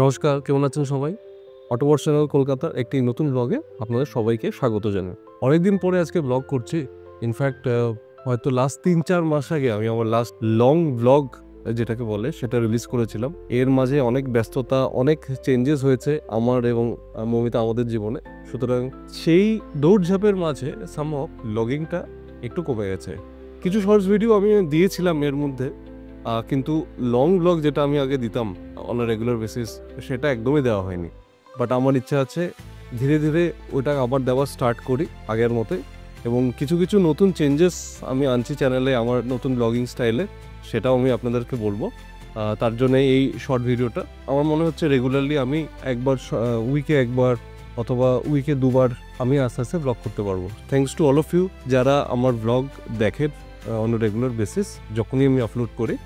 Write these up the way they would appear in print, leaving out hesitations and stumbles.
নমস্কার, কেমন আছেন সবাই? অটোবট চ্যানেল কলকাতার একটি নতুন ব্লগে আপনাদের সবাইকে স্বাগত জানাই। অনেকদিন পরে আজকে ব্লগ করছি। ইনফ্যাক্ট হয়তো লাস্ট ৩-৪ মাস আগে আমি আমার লাস্ট লং ব্লগ যেটাকে বলে সেটা রিলিজ করেছিলাম। এর মাঝে অনেক ব্যস্ততা, অনেক চেঞ্জেস হয়েছে আমার এবং মৌমিতা আমাদের জীবনে। সুতরাং সেই দৌড়ঝাঁপের মাঝে সামহাউ ব্লগিংটা একটু কমে গেছে। কিছু শর্টস ভিডিও আমি দিয়েছিলাম এর মধ্যে, কিন্তু লং ব্লগ যেটা আমি আগে দিতাম অন রেগুলার বেসিস সেটা একদমই দেওয়া হয়নি। বাট আমার ইচ্ছা আছে ধীরে ধীরে ওটা আবার দেওয়া স্টার্ট করি আগের মতোই, এবং কিছু কিছু নতুন চেঞ্জেস আমি আনছি চ্যানেলে আমার নতুন ব্লগিং স্টাইলে, সেটাও আমি আপনাদেরকে বলবো। তার জন্য এই শর্ট ভিডিওটা আমার মনে হচ্ছে রেগুলারলি আমি উইকে একবার অথবা উইকে দুবার আমি আস্তে আস্তে ব্লগ করতে পারবো। Thanks to all of you যারা আমার ব্লগ দেখেন অন রেগুলার বেসিস। যখনই আমি আপলোড করি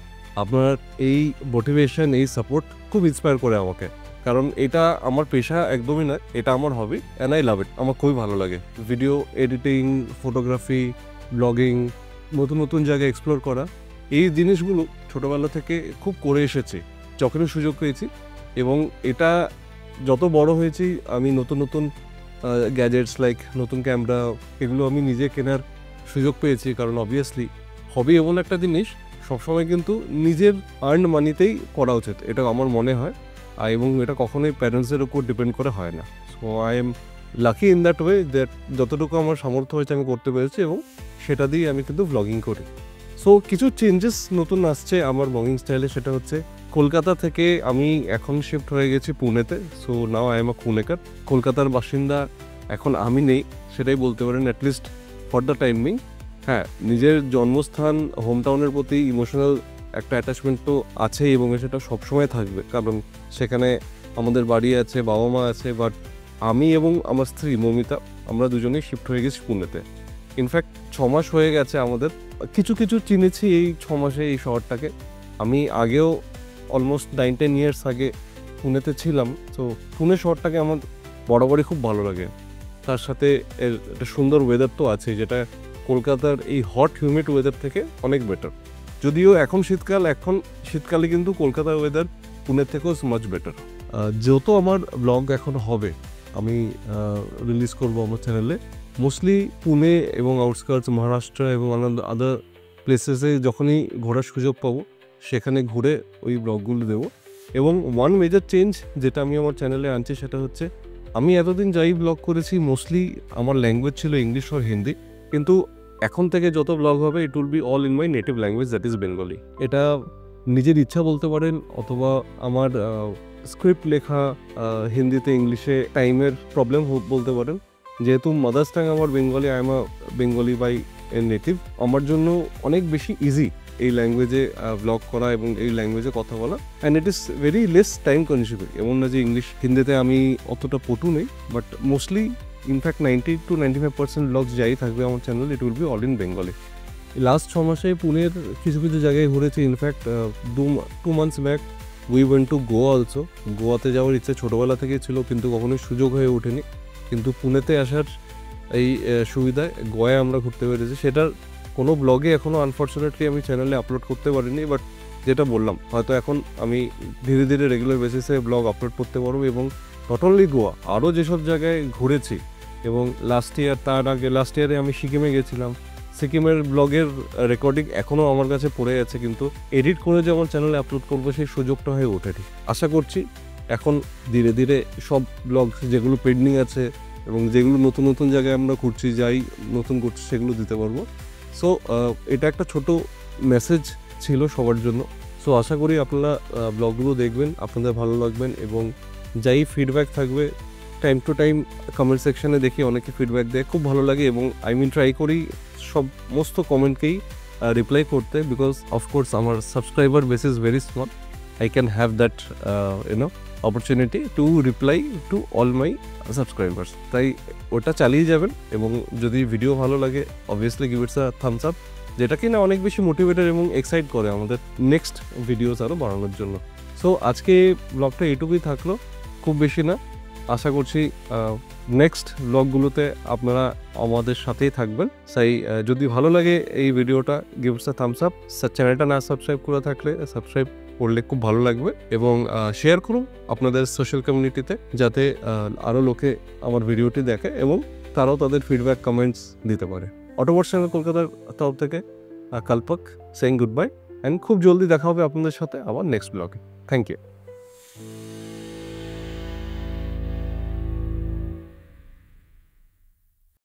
আপনার এই মোটিভেশন, এই সাপোর্ট খুব ইন্সপায়ার করে আমাকে, কারণ এটা আমার পেশা একদমই নয়, এটা আমার হবি অ্যান্ড আই লাভ ইট। আমার খুবই ভালো লাগে ভিডিও এডিটিং, ফটোগ্রাফি, ব্লগিং, নতুন নতুন জায়গায় এক্সপ্লোর করা। এই জিনিসগুলো ছোটোবেলা থেকে খুব করে এসেছি যখনই সুযোগ পেয়েছি, এবং এটা যত বড় হয়েছি আমি নতুন নতুন গ্যাজেটস লাইক নতুন ক্যামেরা এগুলো আমি নিজে কেনার সুযোগ পেয়েছি, কারণ অবভিয়াসলি হবি এমন একটা জিনিস সবসময় কিন্তু নিজের আর্ন মানিতেই করা উচিত, এটা আমার মনে হয়। এবং এটা কখনোই প্যারেন্টসের উপর ডিপেন্ড করে হয় না। So I am lucky in that way that যতটুকু আমার সামর্থ্য হয়েছে আমি করতে পেরেছি, এবং সেটা দিয়ে আমি কিন্তু ব্লগিং করি। সো কিছু চেঞ্জেস নতুন আসছে আমার ব্লগিং স্টাইলে, সেটা হচ্ছে কলকাতা থেকে আমি এখন শিফট হয়ে গেছি পুনেতে। So now I am a Punekar. কলকাতার বাসিন্দা এখন আমি নেই সেটাই বলতে পারেন, at least for the time being. হ্যাঁ, নিজের জন্মস্থান হোম টাউনের প্রতি ইমোশনাল একটা অ্যাটাচমেন্ট তো আছে, এবং সেটা সবসময় থাকবে, কারণ সেখানে আমাদের বাড়ি আছে, বাবা মা আছে। বাট আমি এবং আমার স্ত্রী মৌমিতা আমরা দুজনেই শিফট হয়ে গেছি পুনেতে। ইনফ্যাক্ট 6 মাস হয়ে গেছে আমাদের। কিছু কিছু চিনেছি এই 6 মাসে এই শহরটাকে। আমি আগেও অলমোস্ট 9-10 ইয়ার্স আগে পুনেতে ছিলাম। তো পুনে শহরটাকে আমার বরাবরই খুব ভালো লাগে। তার সাথে এর একটা সুন্দর ওয়েদার তো আছে, যেটা কলকাতার এই হট হিউমিড ওয়েদার থেকে অনেক বেটার। যদিও এখন শীতকালে কিন্তু কলকাতার ওয়েদার পুনের থেকেও মাচ বেটার। যত আমার ব্লগ এখন হবে আমি রিলিজ করবো আমার চ্যানেলে, মোস্টলি পুনে এবং আউটস্কার্টস মহারাষ্ট্র এবং আদার প্লেসেসে যখনই ঘোরার সুযোগ পাবো সেখানে ঘুরে ওই ব্লগগুলো দেবো। এবং ওয়ান মেজর চেঞ্জ যেটা আমি আমার চ্যানেলে আনছি সেটা হচ্ছে, আমি এতদিন যাই ব্লগ করেছি মোস্টলি আমার ল্যাঙ্গুয়েজ ছিল ইংলিশ আর হিন্দি, কিন্তু এখন থেকে যত ব্লগ হবে it will be all in my native language, that is Bengali. এটা নিজের ইচ্ছা বলতে পারেন, অথবা আমার স্ক্রিপ্ট লেখা হিন্দিতে ইংলিশে টাইমের প্রবলেম বলতে পারেন। যেহেতু মাদার্স টাং আমার বেঙ্গলি, I am a Bengali by native, আমার জন্য অনেক বেশি ইজি এই ল্যাঙ্গুয়েজে ব্লগ করা এবং এই ল্যাঙ্গুয়েজে কথা বলা, and it is very less time consuming. এমন না যে ইংলিশ হিন্দিতে আমি অতটা পটু নেই, বাট মোস্টলি ইনফ্যাক্ট 90-95% ব্লগস যাই থাকবে আমার channel, it will be all in Bengali. Last 6 মাসে পুনের কিছু কিছু জায়গায় ঘুরেছি। In fact 2 months back we went to Goa also. গোয়াতে যাওয়ার ইচ্ছে ছোটোবেলা থেকেই ছিল, কিন্তু কখনোই সুযোগ হয়ে ওঠেনি। কিন্তু পুনেতে আসার এই সুবিধায় গোয়ায় আমরা ঘুরতে পেরেছি। সেটার কোনো ব্লগে এখনও আনফর্চুনেটলি আমি চ্যানেলে আপলোড করতে পারিনি, বাট যেটা বললাম হয়তো এখন আমি ধীরে ধীরে রেগুলার বেসিসে ব্লগ আপলোড করতে পারবো। এবং নট অনলি গোয়া, আরও যেসব জায়গায় ঘুরেছি, এবং তার আগে লাস্ট ইয়ারে আমি সিকিমে গেছিলাম। সিকিমের ব্লগের রেকর্ডিং এখনও আমার কাছে পড়ে আছে, কিন্তু এডিট করে যে আমার চ্যানেলে আপলোড করবো সেই সুযোগটা হয়ে ওঠেনি। আশা করছি এখন ধীরে ধীরে সব ব্লগ যেগুলো পেন্ডিং আছে এবং যেগুলো নতুন নতুন জায়গায় আমরা ঘুরছি নতুন করছি সেগুলো দিতে পারবো। সো এটা একটা ছোট মেসেজ ছিল সবার জন্য। সো আশা করি আপনারা ব্লগগুলো দেখবেন, আপনাদের ভালো লাগবেন, এবং যাই ফিডব্যাক থাকবে টাইম টু টাইম কমেন্ট সেকশানে দেখি অনেকে ফিডব্যাক দেয়, খুব ভালো লাগে। এবং ট্রাই করি সমস্ত কমেন্টকেই রিপ্লাই করতে, বিকজ অফকোর্স আমার subscriber base is very small, I can have that opportunity to reply to all my subscribers. তাই ওটা চালিয়ে যাবেন, এবং যদি ভিডিও ভালো লাগে obviously give it's a Thums up, যেটা কিনা অনেক বেশি মোটিভেটেড এবং এক্সাইট করে আমাদের নেক্সট ভিডিওস আরও বাড়ানোর জন্য। সো আজকে ব্লগটা এইটুকুই থাকলো, খুব বেশি না। আশা করছি নেক্সট ব্লগগুলোতে আপনারা আমাদের সাথেই থাকবেন। যদি ভালো লাগে এই ভিডিওটা give it's a Thums up. চ্যানেলটা না সাবস্ক্রাইব করে থাকলে সাবস্ক্রাইব পড়লে খুব ভালো লাগবে এবং শেয়ার করুন আপনাদের সোশ্যাল কমিউনিটিতে, যাতে আরও লোকে আমার ভিডিওটি দেখে এবং তারাও তাদের ফিডব্যাক কমেন্টস দিতে পারে। অটোমোটিভ চ্যানেল কলকাতার তরফ থেকে Kalpak saying goodbye, and খুব জলদি দেখা হবে আপনাদের সাথে আবার নেক্সট ব্লগে। Thank you.